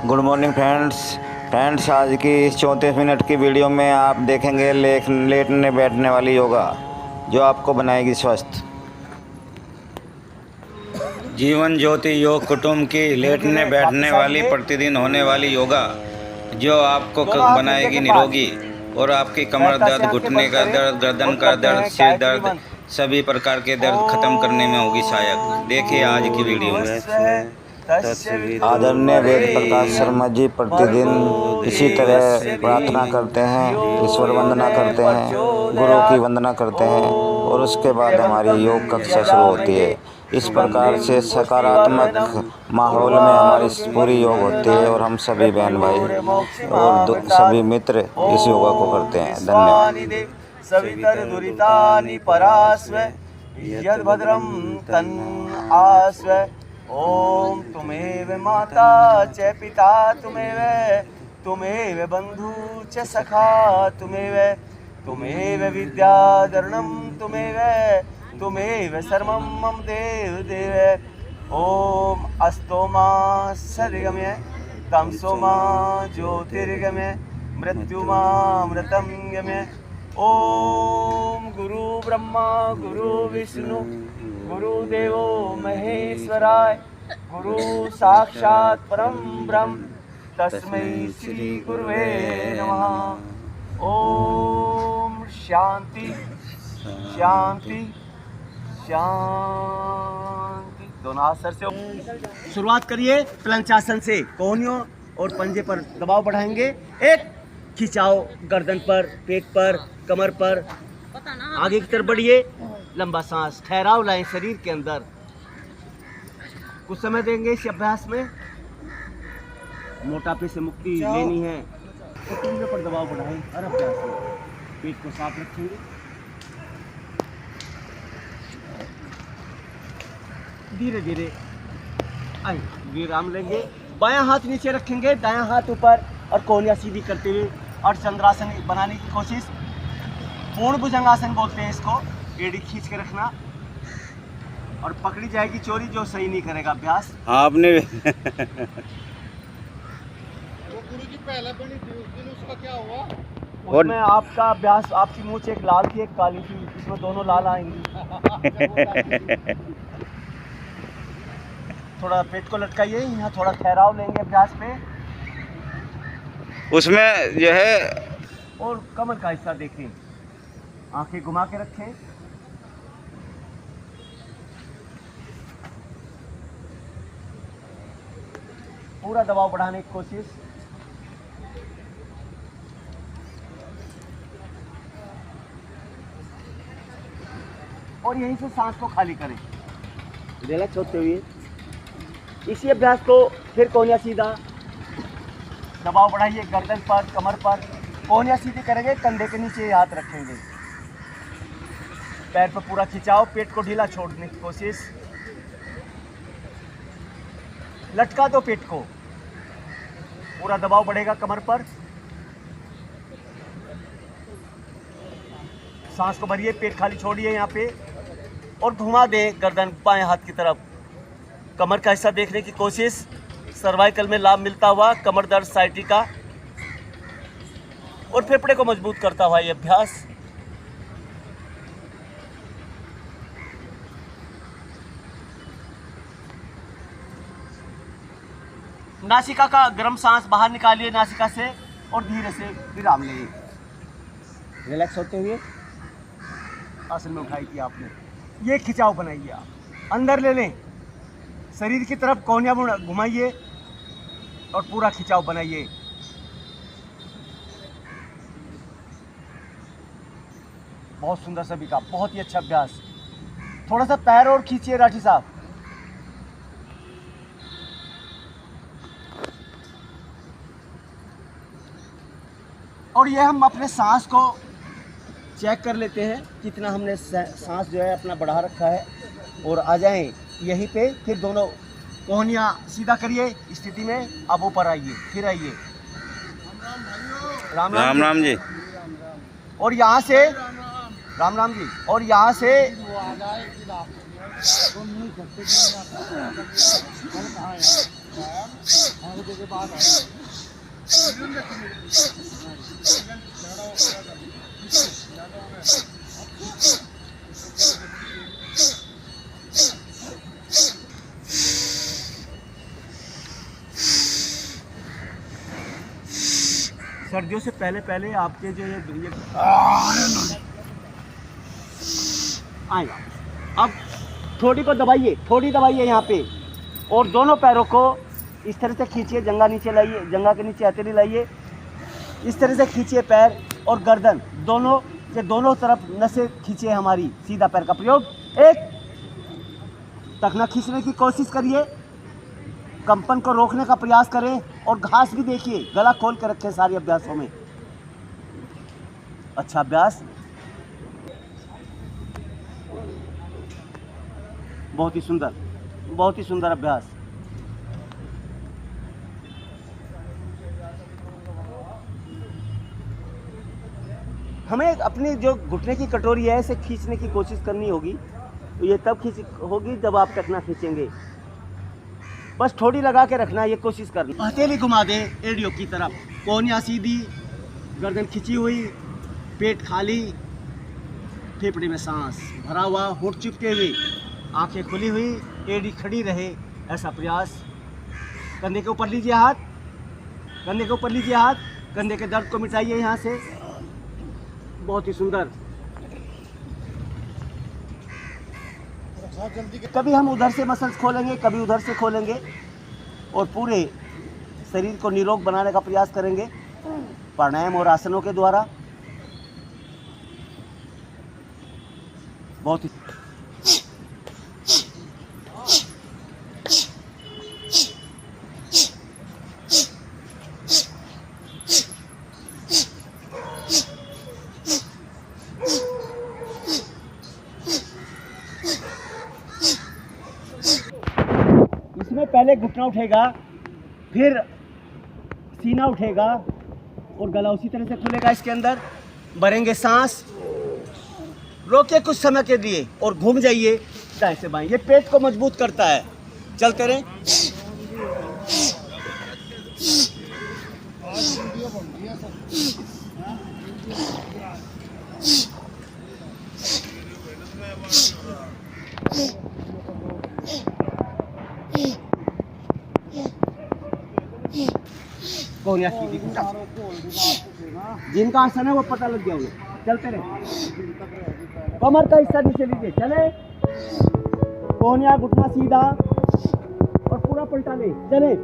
Good morning friends आज की इस 34 मिनट की वीडियो में आप देखेंगे लेटने बैठने वाली योगा जो आपको बनाएगी स्वस्थ। जीवन ज्योति योग कुटुंब की लेटने बैठने वाली प्रतिदिन होने वाली योगा जो आपको बनाएगी निरोगी और आपकी कमर दर्द, घुटने का दर्द, गर्दन का दर्द, सिर दर्द, सभी प्रकार के दर्द खत्म करने में होगी सहायक। देखिए आज की वीडियो में। आदरणीय वेद प्रकाश शर्मा जी प्रतिदिन इसी तरह प्रार्थना करते हैं, ईश्वर वंदना करते हैं, गुरु की वंदना करते हैं और उसके बाद हमारी योग कक्षा शुरू होती है। इस प्रकार से सकारात्मक माहौल में हमारी पूरी योग होती है और हम सभी बहन भाई और सभी मित्र इस योगा को करते हैं। धन्यवाद। सवितर दुरितानि परास्व यद् भद्रं तन् आस्व। ओम तुमेव माता च पिता तुमेव बंधु च सखा तुमेव विद्याधरणं तुमेव सर्वं मम देव। ओम अस्तोमा सदिगमय तमसोमा ज्योतिर्गमय मृत्युमामृतं गमय। ओम गुरु ब्रह्मा गुरु विष्णु गुरुदेवो महेश्वराय गुरु साक्षात् परम ब्रह्म तस्मै श्री गुरुवे नमः। ओम शांति शांति शांति। दोनों हाथ सर से शुरुआत करिए। प्लंचासन से कोहनियों और पंजे पर दबाव बढ़ाएंगे। एक खिंचाओ गर्दन पर, पेट पर, कमर पर, आगे की तरफ बढ़िए। लंबा सांस ठहराव लाएं शरीर के अंदर। कुछ समय देंगे इस अभ्यास में। मोटापे से मुक्ति लेनी है तो कंधे पर दबाव बढ़ाएं हर अभ्यास में। पेट को साफ रखेंगे। धीरे धीरे विराम लेंगे। बायां हाथ नीचे रखेंगे, दायां हाथ ऊपर और कोहनियां सीधी करते हुए और चंद्रासन बनाने की कोशिश। पूर्ण भुजंगासन बोलते हैं इसको। एड़ी खींच के रखना और पकड़ी जाएगी चोरी जो सही नहीं करेगा अभ्यास। आपने गुरुजी पहले बनी थी उस दिन, उसका क्या हुआ? उसमें आपका अभ्यास, आपकी मूंछ एक लाल थी एक काली थी, इसमें दोनों लाल आएंगी। थोड़ा पेट को लटकाइए, यहाँ थोड़ा ठहराव लेंगे अभ्यास पे। उसमें जो है और कमर का हिस्सा देखें, आंखें घुमा के रखें। पूरा दबाव बढ़ाने की कोशिश। और यहीं से सांस को खाली करें, रिलैक्स होते हुए। इसी अभ्यास को फिर कोहनियां सीधा, दबाव बढ़ाइए गर्दन पर, कमर पर। कोहनियां सीधी करेंगे, कंधे के नीचे हाथ रखेंगे। पैर पर पूरा खिंचाओ, पेट को ढीला छोड़ने की कोशिश। लटका दो पेट को, पूरा दबाव बढ़ेगा कमर पर। सांस को भरिए, पेट खाली छोड़िए यहाँ पे और घुमा दे गर्दन बाएं हाथ की तरफ। कमर का हिस्सा देखने की कोशिश। सर्वाइकल में लाभ मिलता हुआ, कमर दर्द साइटिका और फेफड़े को मजबूत करता हुआ ये अभ्यास। नासिका का गर्म सांस बाहर निकालिए नासिका से और धीरे से विराम लें। रिलैक्स होते हुए आसन में उठाई थी आपने। ये खिंचाव बनाइए, आप अंदर ले लें, शरीर की तरफ कोहनियां घुमाइए और पूरा खिंचाव बनाइए। बहुत सुंदर सभी का, बहुत ही अच्छा अभ्यास। थोड़ा सा पैर और खींचिए राठी साहब। और ये हम अपने सांस को चेक कर लेते हैं कितना हमने सांस जो है अपना बढ़ा रखा है। और आ जाएं यहीं पे, फिर दोनों कोहनियां सीधा करिए स्थिति में। अब ऊपर आइए, फिर आइए। राम राम जी। और यहाँ से राम राम जी। और यहाँ से के बाद सर्दियों से पहले पहले आपके जो ये आएगा। अब थोड़ी को दबाइए, थोड़ी दबाइए यहाँ पे, और दोनों पैरों को इस तरह से खींचिए, जंगा नीचे लाइए, जंगा के नीचे हथेली लाइए, इस तरह से खींचिए पैर और गर्दन दोनों से, दोनों तरफ नसें खींचिए हमारी। सीधा पैर का प्रयोग, एक टखना खींचने की कोशिश करिए, कंपन को रोकने का प्रयास करें, और घास भी देखिए, गला खोल कर रखें सारे अभ्यासों में। अच्छा अभ्यास, बहुत ही सुंदर, बहुत ही सुंदर अभ्यास। हमें अपनी जो घुटने की कटोरी है इसे खींचने की कोशिश करनी होगी। तो ये तब खींच होगी जब आप टखना खींचेंगे। बस थोड़ी लगा के रखना, ये कोशिश करना। हथेली घुमा दे एड़ियों की तरफ, कोहनियाँ सीधी, गर्दन खिंची हुई, पेट खाली, फेफड़े में सांस भरा हुआ, होंठ चिपके हुए, आंखें खुली हुई, एड़ी खड़ी रहे, ऐसा प्रयास। कंधे के ऊपर लीजिए हाथ, कंधे के ऊपर लीजिए हाथ, कंधे के दर्द को मिटाइए यहाँ से। बहुत ही सुंदर। कभी हम उधर से मसल्स खोलेंगे, कभी उधर से खोलेंगे, और पूरे शरीर को निरोग बनाने का प्रयास करेंगे प्राणायाम और आसनों के द्वारा। बहुत ही इसमें पहले घुटना उठेगा, फिर सीना उठेगा, और गला उसी तरह से खुलेगा। इसके अंदर भरेंगे सांस, रोकिए कुछ समय के लिए और घूम जाइए दाएं से बाएं। ये पेट को मजबूत करता है। चलते रहें। कोहनियाँ सीधी, जिनका आसन है वो पता लग गया उन्हें। चलते रहे। कमर का हिस्सा नीचे लीजिए, चले, कोहनियाँ, घुटना सीधा, और पूरा पलटा ले, चले।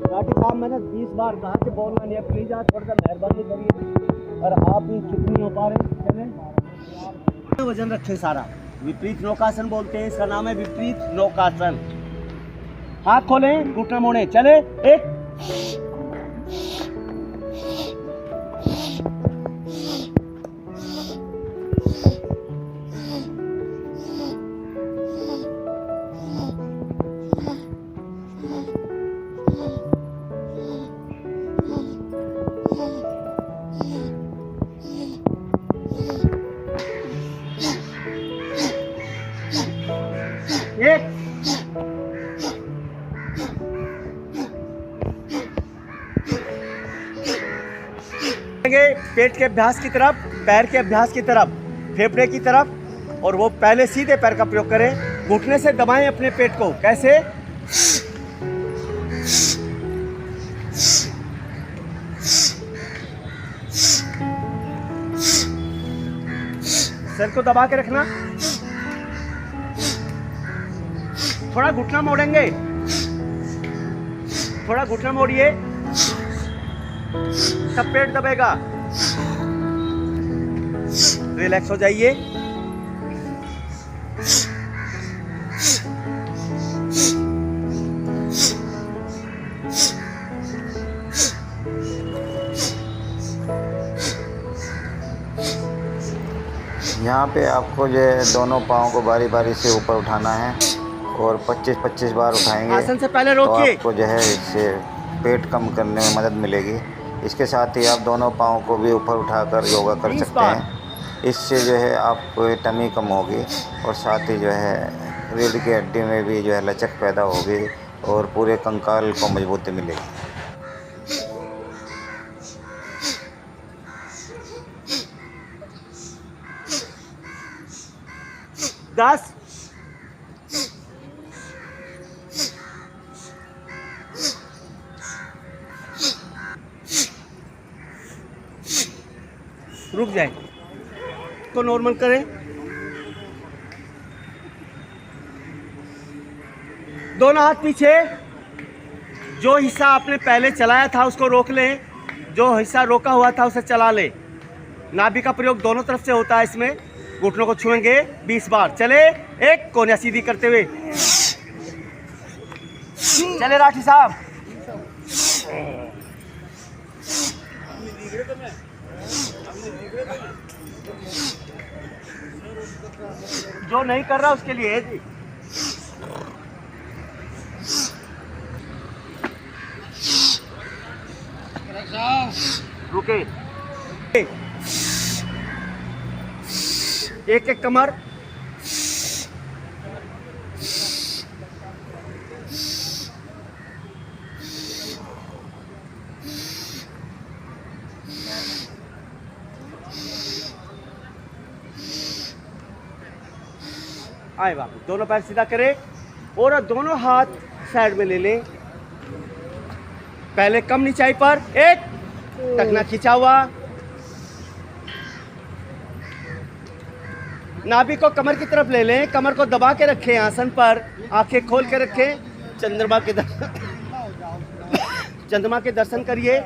घाटी साहब मैंने 20 बार कहा कि बोलना नहीं है, प्लीज आप थोड़ा सा मेहरबानी करिए, और आप भी चुप नहीं हो पा रहे। चले, वजन रखे सारा। विपरीत नौकासन बोलते हैं, इसका नाम है विपरीत नौकासन। हाथ खोलें, घुटना मोड़े, चले, एक, एक, पेट के अभ्यास की तरफ, पैर के अभ्यास की तरफ, फेफड़े की तरफ, और वो पहले सीधे पैर का प्रयोग करें। घुटने से दबाएं अपने पेट को। कैसे? सर को दबा के रखना। थोड़ा घुटना मोड़ेंगे, थोड़ा घुटना मोड़िए, तब पेट दबेगा। रिलैक्स हो जाइए। यहाँ पे आपको जो है दोनों पाँव को बारी बारी से ऊपर उठाना है, और 25-25 बार उठाएंगे। आसन से पहले तो रोकिए। आपको जो है इससे पेट कम करने में मदद मिलेगी। इसके साथ ही आप दोनों पाँव को भी ऊपर उठाकर योगा कर सकते हैं। इससे जो है आपको टमी कम होगी, और साथ ही जो है रीढ़ की हड्डी में भी जो है लचक पैदा होगी और पूरे कंकाल को मजबूती मिलेगी। दस, रुक जाए तो नॉर्मल करें। दोनों हाथ पीछे। जो हिस्सा आपने पहले चलाया था उसको रोक लें, जो हिस्सा रोका हुआ था उसे चला लें। नाभि का प्रयोग दोनों तरफ से होता है। इसमें घुटनों को छुएंगे 20 बार। चले, एक कोनिया सीधी करते हुए चले राठी साहब। जो नहीं कर रहा उसके लिए है जी। रुके, एक एक कमर, आए बाबू। दोनों पैर सीधा करें और दोनों हाथ साइड में ले लें। पहले कम नीचाई पर, एक टखना खींचा हुआ। नाभि को कमर की तरफ ले लें, कमर को दबा के रखें आसन पर, आंखें खोल के रखें। चंद्रमा के दर्शन करिए।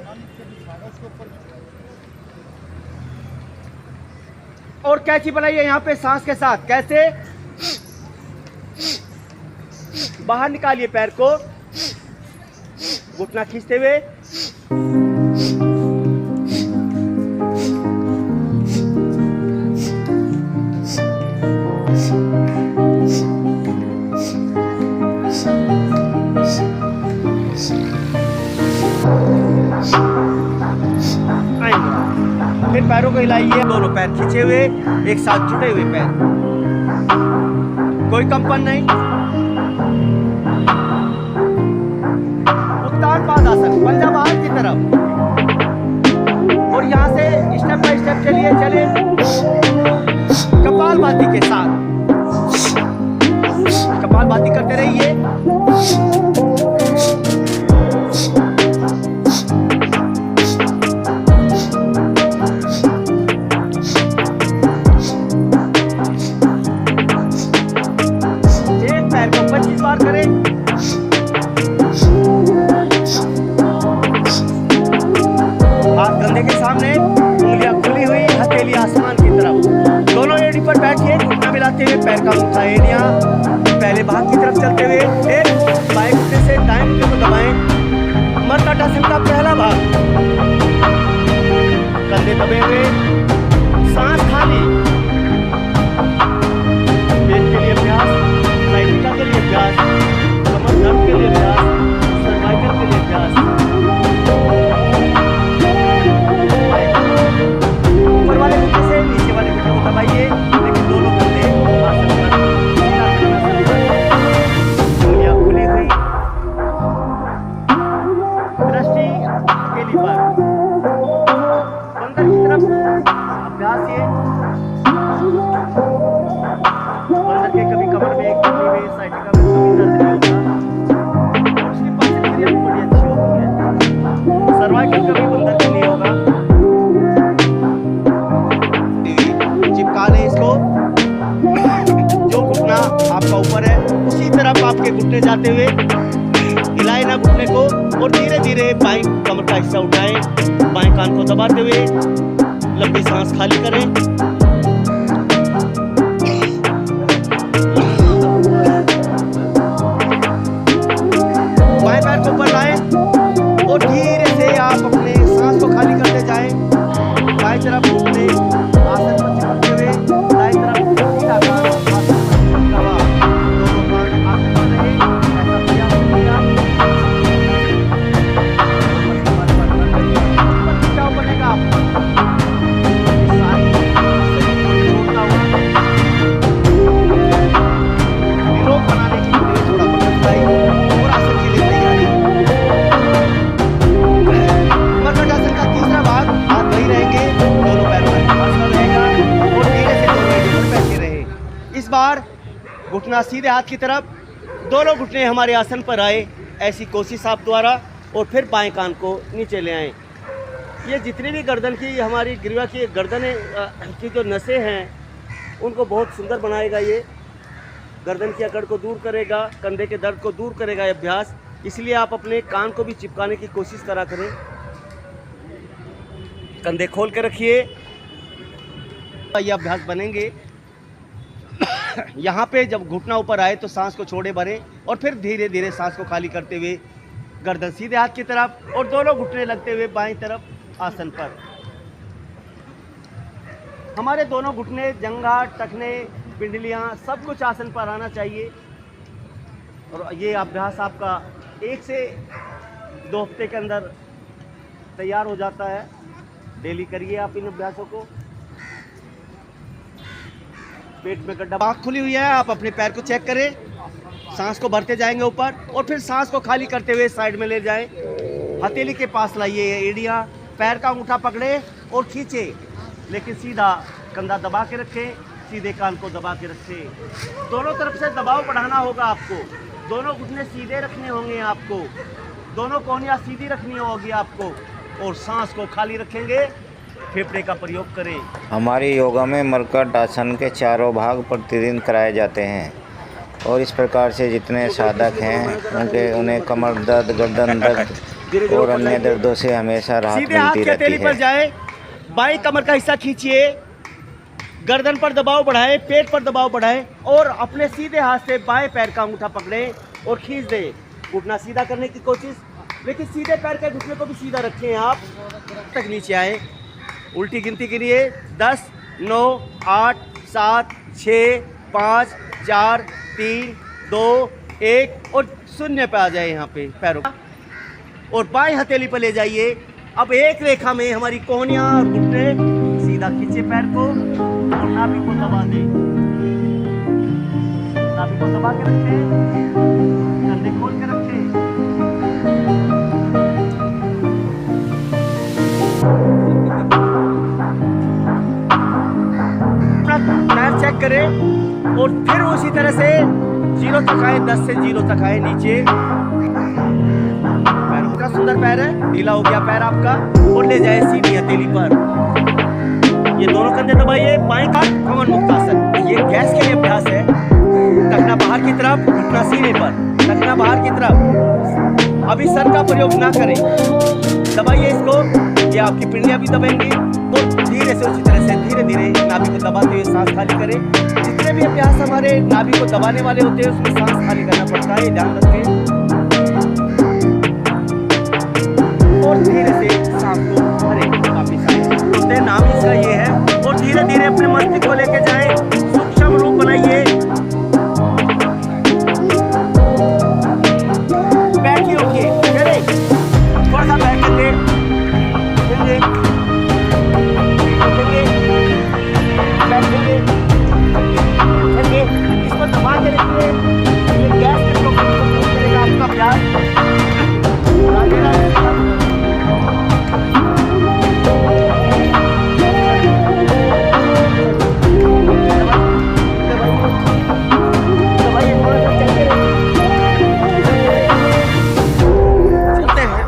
और कैची बनाइए यहाँ पे सांस के साथ। कैसे? बाहर निकालिए पैर को, घुटना खींचते हुए। फिर पैरों को हिलाइए, दोनों पैर खींचे हुए, एक साथ जुड़े हुए पैर, कोई कंपन नहीं। उत्तान पादासन, पंजा बाहर की तरफ। और यहाँ से स्टेप बाय स्टेप चलिए, चले कपालभाति के साथ। कपालभाति करते रहिए। पैर का मुट्ठा एड़िया पहले भाग की तरफ चलते हुए, एक बाएं घुटने से दाएं घुटने को दबाएं। मर्कटासन का पहला भाग, कंधे दबे हुए, सांस खाली। पेट के लिए अभ्यास, साइटिका के लिए अभ्यास, कमर दर्द के लिए अभ्यास, सर्वाइकल के लिए अभ्यास। ऊपर वाले घुटने से नीचे वाले घुटने को दबाइए, लेकिन दोनों कंधे खुली हुई। दृष्टि हथेली पर, अंदर की तरफ अभ्यास। ये अंदर के कभी कमर में, कभी में, साइटिका में कभी दर्द नहीं होता। उसकी पाचन क्रिया भी बड़ी अच्छी होती है। सर्वाइकल कभी बंदर के नहीं होगा। चिपका लें इसको। जो घुटना आपका ऊपर है उसी तरफ आपके घुटने जाते हुए हिलाए ना घुटने को। और धीरे धीरे बाएं कमर का हिस्सा उठाएं, बाएं कान को दबाते हुए लंबी सांस खाली करें। बाएं पैर को ऊपर लाएं और धीरे से आप अपने सांस को खाली करते जाएं। बाएं तरफ घुटने आसन पर चिपकते हुए, दाएं तरफ सीधा कान आसन पर चिपका हुआ। दोनों कान आसन पर रहे, ऐसा प्रयास करिएगा। खिंचाव बनेगा। सारी घुटना सीधे हाथ की तरफ, दोनों घुटने हमारे आसन पर आए, ऐसी कोशिश आप द्वारा, और फिर बाएं कान को नीचे ले आएं। ये जितनी भी गर्दन की हमारी ग्रीवा की गर्दन की जो नसें हैं उनको बहुत सुंदर बनाएगा। ये गर्दन की अकड़ को दूर करेगा, कंधे के दर्द को दूर करेगा ये अभ्यास। इसलिए आप अपने कान को भी चिपकाने की कोशिश करा करें। कंधे खोल के रखिए, ये अभ्यास बनेंगे। यहाँ पे जब घुटना ऊपर आए तो सांस को छोड़े भरें और फिर धीरे धीरे सांस को खाली करते हुए गर्दन सीधे हाथ की तरफ और दोनों घुटने लगते हुए बाईं तरफ आसन पर। हमारे दोनों घुटने, जंघा, टखने, पिंडलियाँ सब कुछ आसन पर आना चाहिए। और ये अभ्यास आपका 1 से 2 हफ्ते के अंदर तैयार हो जाता है। डेली करिए आप इन अभ्यासों को। पेट में गड्ढा, आँख खुली हुई है, आप अपने पैर को चेक करें। सांस को भरते जाएंगे ऊपर और फिर सांस को खाली करते हुए साइड में ले जाएं। हथेली के पास लाइए एड़ियाँ, पैर का अंगूठा पकड़े और खींचे, लेकिन सीधा कंधा दबा के रखें, सीधे कान को दबा के रखें। दोनों तरफ से दबाव बढ़ाना होगा आपको। दोनों घुटने सीधे रखने होंगे आपको, दोनों कोहनियाँ सीधी रखनी होगी आपको, और सांस को खाली रखेंगे। फेफड़े का प्रयोग करें। हमारी योगा में मर्कट आसन के चारों भाग प्रतिदिन कराए जाते हैं और इस प्रकार से जितने साधक हैं उन्हें कमर दर्द, गर्दन दर्द और अन्य दर्दों से हमेशा राहत मिलती रहती पर है। जाए, बाईं कमर का हिस्सा खींचिए, गर्दन पर दबाव बढ़ाए, पेट पर दबाव बढ़ाए और अपने सीधे हाथ से बाएं पैर का अंगूठा पकड़ें और खींच दें। घुटना सीधा करने की कोशिश, लेकिन सीधे पैर के घुटने को भी सीधा रखें। आप तक नीचे आए, उल्टी गिनती गिनिए 10, 9, 8, 7, 6, 5, 4, 3, 2, 1 और 0 पे आ जाए। यहाँ पे पैरों और बाएं हथेली पर ले जाइए। अब एक रेखा में हमारी कोहनियाँ और घुटने सीधा खींचे पैर को और नाभि को दबा दें। नाभि को दबा के रखें, कंधे खोल के रखें। पैर चेक करें और फिर उसी तरह से 0 तक आए, 10 से 0 तक आए नीचे। पैर का सुंदर पैर है, ढीला हो गया पैर आपका, और ले जाए सीधी हथेली पर। ये दोनों कंधे दबाइए, बाएं का कमर मुक्त आसन। ये गैस के लिए अभ्यास है। टखना बाहर की तरफ, घुटना सीने पर, टखना बाहर की तरफ। अभी सर का प्रयोग ना करें, दबाइए इसको। ये आपकी पिंडियाँ भी दबेंगी और धीरे से उसी तरह से धीरे धीरे नाभि को दबाते हुए सांस खाली करें। जितने भी अभ्यास हमारे नाभि को दबाने वाले होते हैं उसमें सांस खाली करना पड़ता है, ध्यान रखें। और धीरे से सांस को भरें वापिस आए। नाम इसका ये है। और धीरे धीरे अपने मस्तिष्क को लेके जाएं, सूक्ष्म रूप बनाइए। बैठिए, उठिए, चले, थोड़ा सा बैठेंगे, इसको दबा के रखिए। ये गैस के प्रॉब्लम को दूर करेगा आपका प्यार। चलते हैं,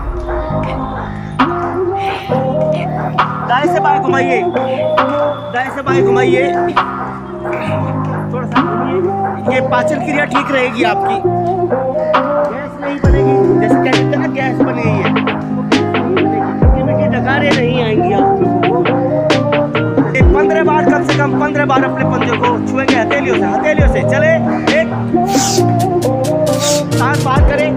दाएं से बाएं घुमाइए, दाएं से बाएं घुमाइए, थोड़ा सा घूमिए। ये पाचन क्रिया ठीक रहेगी आपकी, गैस नहीं बनेगी। जैसे कहते हैं ना, गैस बन गई है, क्योंकि मिट्टी डकारें नहीं आएंगी आप लोगों को। 15 बार, कम से कम 15 बार अपने पंजों को छुएंगे हथेलियों से, हथेलियों से। चले, एक सांस बाहर करें,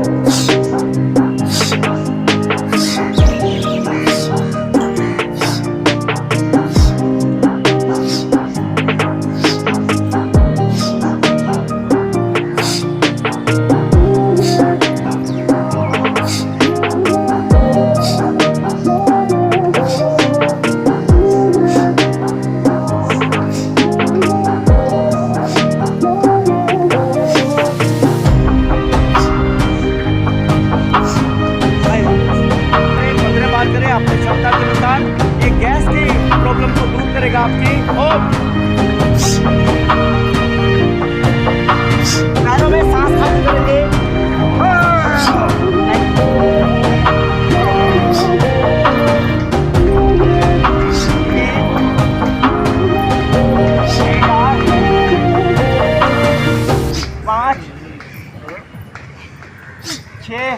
6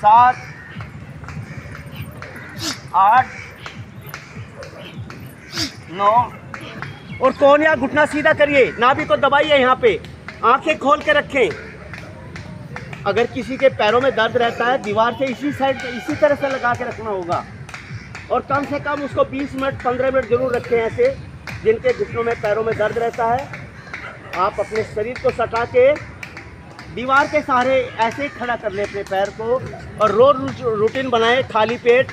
7 8 9 और कोहनिया घुटना सीधा करिए, नाभि को दबाइए, यहाँ पे आंखें खोल के रखें। अगर किसी के पैरों में दर्द रहता है, दीवार से इसी साइड इसी तरह से लगा के रखना होगा और कम से कम उसको 20 मिनट 15 मिनट जरूर रखें। ऐसे जिनके घुटनों में पैरों में दर्द रहता है, आप अपने शरीर को सटा के दीवार के सहारे ऐसे ही खड़ा कर ले अपने पैर को और रोज रूटीन बनाएं। खाली पेट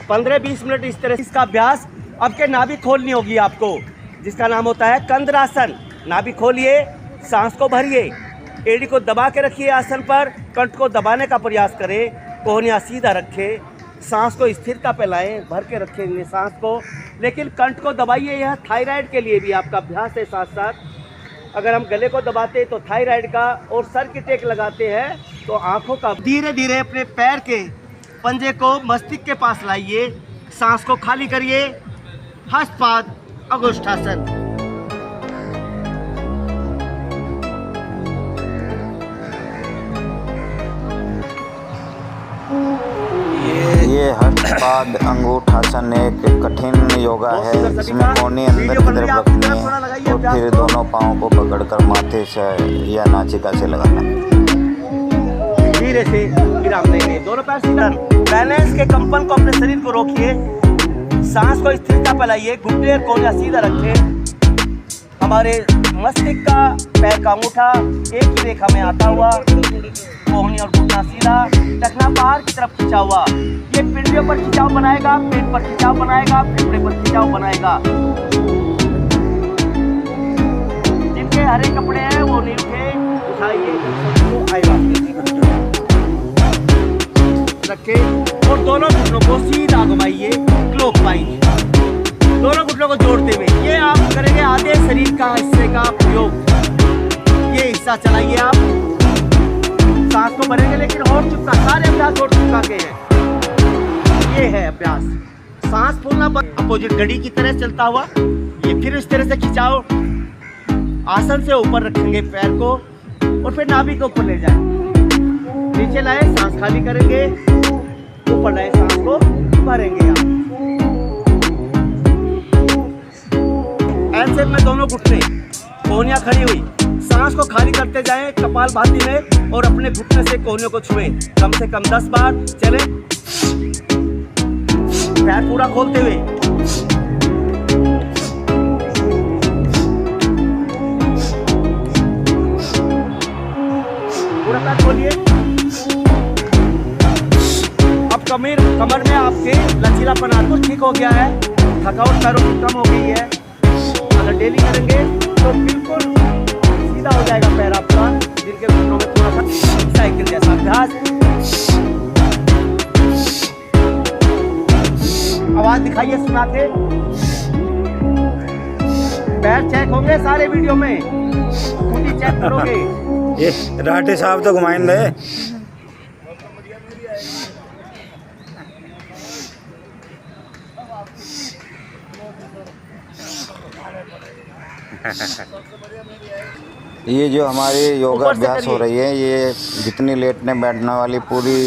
15-20 मिनट इस तरह इसका अभ्यास। अब के नाभि खोलनी होगी आपको, जिसका नाम होता है कंद्रासन। नाभि खोलिए, सांस को भरिए, एड़ी को दबा के रखिए आसन पर, कंठ को दबाने का प्रयास करें, कोहनिया सीधा रखें, सांस को स्थिरता पे लाएं, भर के रखेंगे सांस को, लेकिन कंठ को दबाइए। यह थायराइड के लिए भी आपका अभ्यास है। साथ साथ अगर हम गले को दबाते हैं तो थायराइड का, और सर की टेक लगाते हैं तो आँखों का। धीरे धीरे अपने पैर के पंजे को मस्तिष्क के पास लाइए, सांस को खाली करिए, हस्तपाद अगुष्ठासन। ये हस्तपाद अंगूठासन एक कठिन योगा है जिसमें कोहनी अंदर की तरफ रखनी है और फिर दोनों पाँव को पकड़कर माथे से या नासिका से लगाना। धीरे से विराम देंगे, दोनों पैर सीधा। बैलेंस के कंपन को अपने शरीर को रोकिए, सांस को स्थिरता पर लाइए, घुटने और कोहनिया सीधा रखें। हमारे मस्तिष्क का पैर का अंगूठा एक ही रेखा में आता हुआ, कोहनी और घुटना सीधा, टखना बाहर की तरफ खिंचा हुआ। ये पिंडियों पर खिंचाव बनाएगा, पेट पर खिंचाव बनाएगा, फेफड़े पर खिंचाव बनाएगा। जिनके हरे कपड़े हैं वो नहीं उठे, उठाइए, रखें और दोनों घुटनों को सीधा घुमाइए क्लॉकवाइज, दोनों घुटनों को जोड़ते हुए। ये आप करेंगे आधे शरीर का हिस्से का प्रयोग। ये हिस्सा चलाइए आप, सांस को भरेंगे लेकिन और चुपका, सारे अभ्यास और चुपका के हैं। ये है अभ्यास। सांस फूलना अपोजिट घड़ी की तरह चलता हुआ, ये फिर इस तरह से खिंचाओ, आसन से ऊपर रखेंगे पैर को और फिर नाभि को ऊपर ले जाए, नीचे लाए, सांस खाली करेंगे, ऊपर लाए, सांस को भरेंगे आप। ऐसे में दोनों घुटने, कोहनिया खड़ी हुई, सांस को खाली करते जाएं कपालभाति में और अपने घुटने से कोहनियों को छुएं कम से कम 10 बार। चले, पैर पूरा खोलते हुए, पूरा पैर खोलिए। अब कमर में आपके लचीलापन तो ठीक हो गया है, थकावट पैरों की कम हो गई है। अगर डेली करेंगे तो बिल्कुल सीधा हो जाएगा पैर आपका, जिनके घुटनों में थोड़ा सा साइकिल जैसा अभ्यास। आवाज दिखाइए सुना के। पैर चेक होंगे सारे वीडियो में, खुद ही चेक करोगे। ये राठे साहब तो घुमाएंगे। ये जो हमारी योगा अभ्यास हो रही है, ये जितनी लेटने बैठने वाली पूरी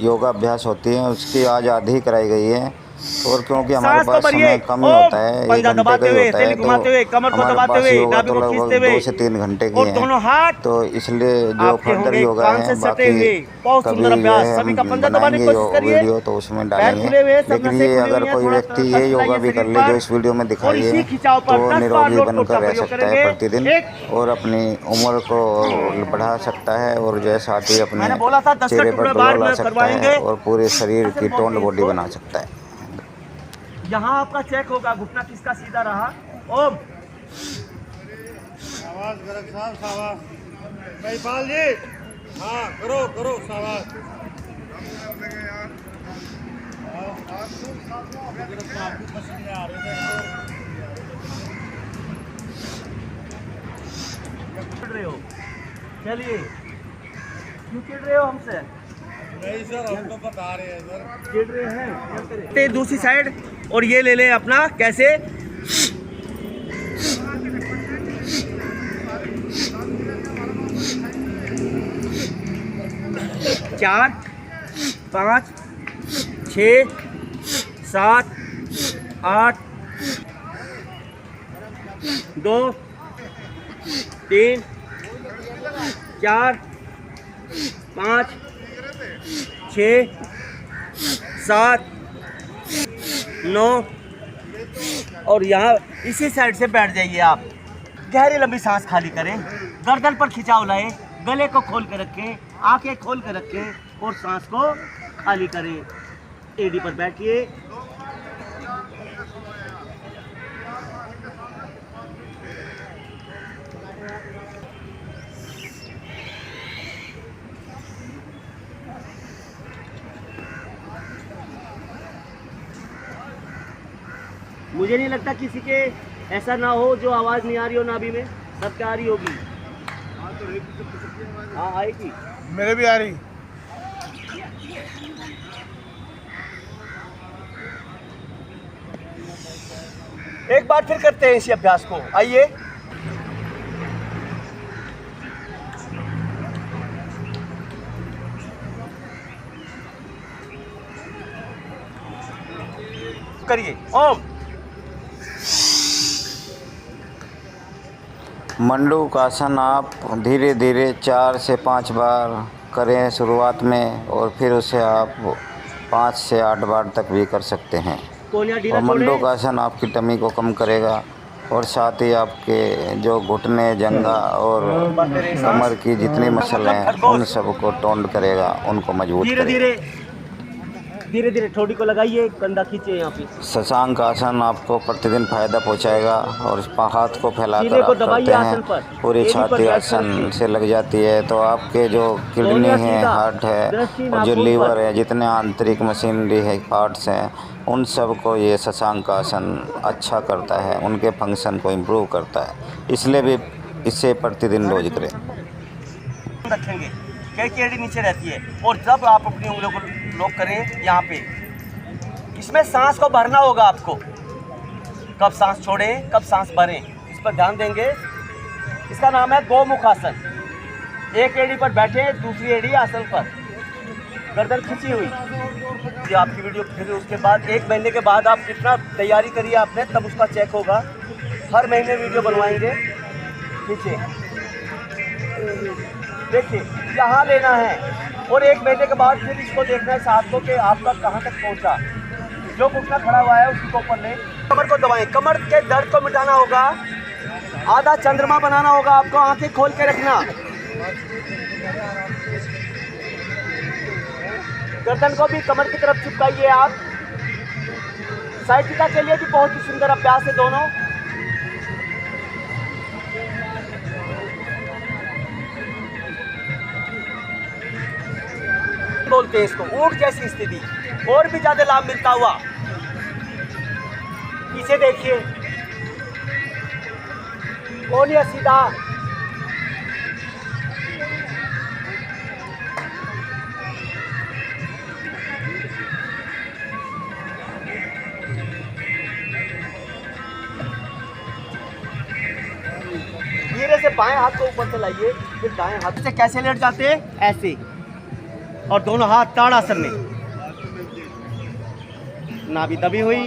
योगा अभ्यास होती है उसकी आज आधी कराई गई है। और क्योंकि हमारे पास समय कम ही होता है, 1 घंटे का ही होता है, तो हमारे पास योगा तो लगभग 2 से 3 घंटे की है। तो इसलिए जो फर्दर योगा है बाकी कभी हम बनाएंगे वीडियो तो उसमें डालेंगे। लेकिन ये अगर कोई व्यक्ति ये योगा भी कर ले जो इस वीडियो में दिखाई है तो निरोगी बनकर रह सकता है प्रतिदिन और अपनी उम्र को बढ़ा सकता है और जो है साथ ही अपने चेहरे पर ग्लो ला सकता है और पूरे शरीर की टोन्ड बॉडी बना सकता है। यहाँ आपका चेक होगा घुटना किसका सीधा रहा। ओम शाबाश गरग साहब, शाबाश महिपाल जी, हाँ करो करो, शाबाश। चिढ़ रहे हो, चलिए क्यों चिढ़ रहे हो हमसे? नहीं सर, हम तो बता रहे हैं सर। चिढ़ रहे हैं। दूसरी साइड और ये ले लें अपना, कैसे 4 5 6 7 8 2 3 4 5 6 7 9 और यहाँ इसी साइड से बैठ जाइए आप। गहरी लंबी सांस खाली करें, गर्दन पर खिंचाव लाएं, गले को खोल कर रखें, आंखें खोल कर रखें और सांस को खाली करें। एडी पर बैठिए। मुझे नहीं लगता किसी के ऐसा ना हो जो आवाज़ नहीं आ रही हो नाभि में, सबके आ रही होगी। हाँ आएगी, मेरे भी आ रही। एक बार फिर करते हैं इसी अभ्यास को, आइए। करिए ओम। मंडूकासन आप धीरे धीरे 4 से 5 बार करें शुरुआत में, और फिर उसे आप 5 से 8 बार तक भी कर सकते हैं। और मंडूकासन आपकी टमी को कम करेगा और साथ ही आपके जो घुटने, जंघा और कमर की जितनी मसल हैं उन सबको टोन करेगा, उनको मजबूत करेगा। धीरे धीरे ठोड़ी को लगाइए, कंधा खींचे यहाँ पे। शशांक आसन आपको प्रतिदिन फायदा पहुंचाएगा। और हाथ को फैलाकर आप करते हैं, पूरी छाती आसन से लग जाती है, तो आपके जो किडनी है, हार्ट है और जो लीवर है, जितने आंतरिक मशीनरी है, पार्ट्स हैं, उन सब को ये शशांक आसन अच्छा करता है, उनके फंक्शन को इम्प्रूव करता है। इसलिए भी इसे प्रतिदिन रोज करें। रखेंगे, कई केड़ी नीचे रहती है, और जब आप अपनी उंगलियों को लॉक करें यहाँ पे, इसमें सांस को भरना होगा आपको। कब सांस छोड़ें, कब सांस भरें, इस पर ध्यान देंगे। इसका नाम है गोमुख आसन। एक एड़ी पर बैठे, दूसरी एड़ी आसन पर, गर्दन खिंची हुई। ये आपकी वीडियो फिर उसके बाद 1 महीने के बाद आप जितना तैयारी करिए आपने, तब उसका चेक होगा। हर महीने वीडियो बनवाएंगे। पीछे देखिए, यहाँ लेना है, और 1 महीने के बाद फिर इसको देखना है साथ को कि आपका कहाँ तक पहुँचा। जो घुटना खड़ा हुआ है उसी को ऊपर ले, कमर को दबाएं, कमर के दर्द को मिटाना होगा। आधा चंद्रमा बनाना होगा आपको, आंखें खोल के रखना। गर्दन को भी कमर की तरफ चिपकाइए आप। साइटिका के लिए भी बहुत ही सुंदर अभ्यास है दोनों। बोलते हैं इसको, ऊँट जैसी स्थिति। और भी ज्यादा लाभ मिलता हुआ। पीछे देखिए, कोनिया सीधा। धीरे से बाएं हाथ को ऊपर से लाइए, फिर दाएं हाथ से कैसे लेट जाते हैं, ऐसे, और दोनों हाथ ताड़ासन में, नाभि दबी हुई।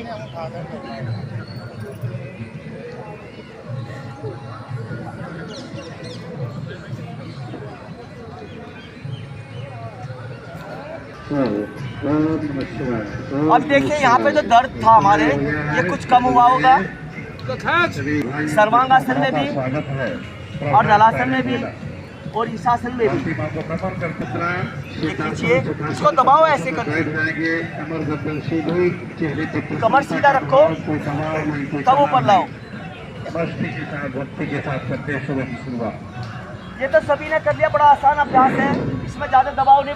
अब देखिए यहाँ पे जो दर्द था हमारे, ये कुछ कम हुआ होगा। सर्वांगासन में भी और नलासन में भी और ईशासन में भी। खींचिए, इसको दबाओ ऐसे करके, कमर सीधा रखो, तब ऊपर लाओ। ये तो सभी ने कर लिया, बड़ा आसान अभ्यास है, इसमें ज्यादा दबाव नहीं।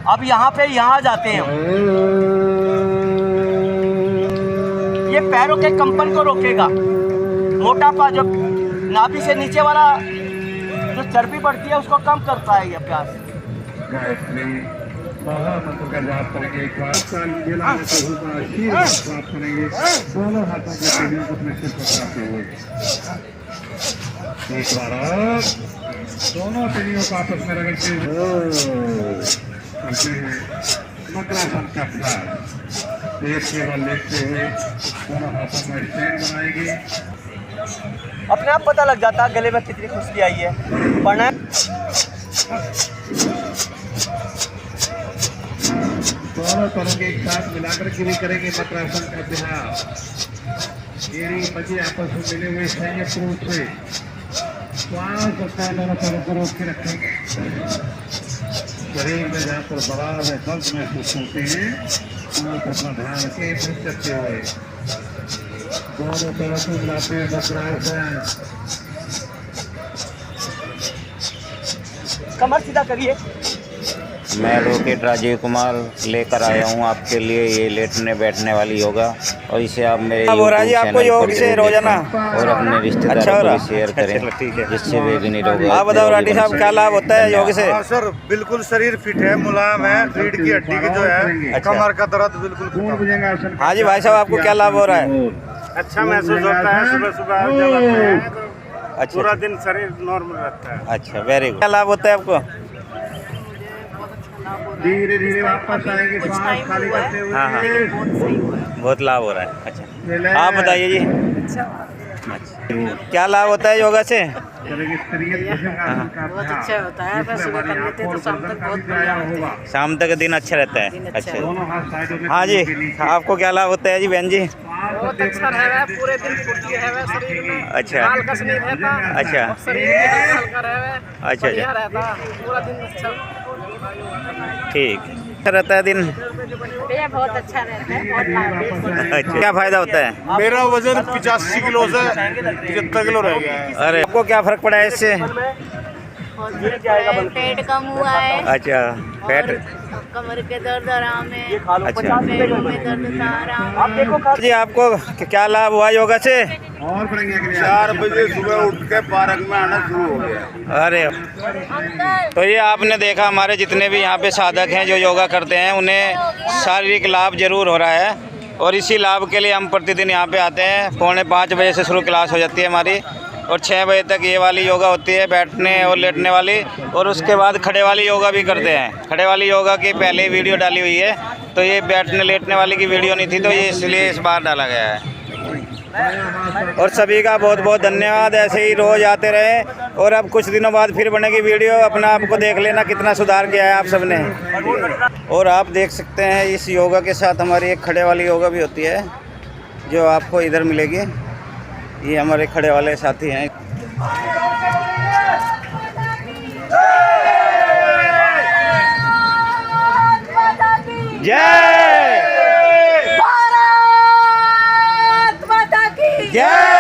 अब यहाँ पे यहाँ जाते हैं, ये पैरों के कंपन को रोकेगा। मोटापा जो नाभि से नीचे वाला जो चर्बी बढ़ती है उसको कम करता है ये अभ्यास। महामंत्र का जाप करेंगे, एक बार प्राप्त करेंगे, दोनों हाथों के को अपने सिर पर रखते हुए। एक बार और दोनों तिरियों को आपस में रगड़ते हुए मकरासन का अभ्यास। पेट के बल लेटते हुए दोनों हाथों में स्टैंड बनाएगी। अपने आप पता लग जाता है गले में कितनी खुशकी आई है। प्राणायाम दोनों तरह के एक साथ मिलाकर के भी करेंगे मकरासन का अभ्यास। एड़ी बजे आपस में मिले हुए संयुक्त रूप से श्वास अपना दोनों तरफ को रोक के रखेंगे। शरीर में जहाँ पर दबाव है दर्द महसूस होते हैं वहाँ पर अपना ध्यान केंद्रित करते हुए दोनों तरफ को मिलाते हुए मकरासन। कमर सीधा करिए। मैं रॉकेट राजीव कुमार लेकर आया हूँ आपके लिए ये लेटने बैठने वाली योगा, और इसे आप मेरे YouTube आपको चैनल योग पर से जरूर रोजाना देखें और अपने रिश्तेदारों अच्छा हो को रहा? भी शेयर करें, ठीक है। जिससे वे भी निरोग आप बताओ राठी साहब क्या लाभ होता है योग से? हाँ सर, बिल्कुल शरीर फिट है, मुलायम है, रीढ़ की हड्डी की जो है अच्छा। कमर का दर्द बिल्कुल खत्म। हाँ जी भाई साहब, आपको क्या लाभ हो रहा है? अच्छा महसूस होता है, सुबह सुबह जब आते हैं तो अच्छा पूरा दिन शरीर नॉर्मल रहता है। अच्छा, वेरी गुड। क्या लाभ होता है आपको? धीरे धीरे वापस आएंगे, सांस खाली करते हुए। हाँ, हाँ। बहुत लाभ हो रहा है। अच्छा, आप बताइए जी। अच्छा, क्या लाभ होता है योगा से? बहुत अच्छा होता है। बस सुबह कर लेते तो शाम तक बहुत बढ़िया होता है। शाम तक दिन अच्छा रहता है। दिन अच्छा अच्छा, हाँ जी, आपको क्या लाभ होता है जी बहन जी? बहुत अच्छा रहे, पूरे दिन फुर्ती रहे शरीर में। अच्छा। हाल कस नहीं रहता। अच्छा। और शरीर भी हल्का हल्का रहे। अच्छा, बढ़िया रहता, पूरा दिन अच्छा ठीक रहता है दिन। भैया बहुत अच्छा रहता है, बहुत लाभ। अच्छा, क्या फायदा होता है? मेरा वजन 85 किलो से 75 किलो रह गया है। अरे, आपको क्या फर्क पड़ा है इससे? पेट कम हुआ है, अच्छा, फैट। कमर के दर्द आराम है, अच्छा। पैरों में दर्द था आराम है। जी, आपको क्या लाभ हुआ योगा से? और 4 बजे सुबह उठ के पार्क में आना शुरू हो गया। अरे, तो ये आपने देखा, हमारे जितने भी यहाँ पे साधक हैं जो योगा करते हैं उन्हें शारीरिक लाभ जरूर हो रहा है, और इसी लाभ के लिए हम प्रतिदिन यहाँ पे आते हैं। 4:45 बजे से शुरू क्लास हो जाती है हमारी, और 6 बजे तक ये वाली योगा होती है, बैठने और लेटने वाली, और उसके बाद खड़े वाली योगा भी करते हैं। खड़े वाली योगा की पहले वीडियो डाली हुई है, तो ये बैठने लेटने वाली की वीडियो नहीं थी, तो ये इसलिए इस बार डाला गया है। और सभी का बहुत बहुत धन्यवाद। ऐसे ही रोज़ आते रहे, और अब कुछ दिनों बाद फिर बनेगी वीडियो। अपना आपको देख लेना कितना सुधार किया है आप सब ने। और आप देख सकते हैं इस योगा के साथ हमारी एक खड़े वाली योगा भी होती है, जो आपको इधर मिलेगी। ये हमारे खड़े वाले साथी हैं। जय भारत माता की जय।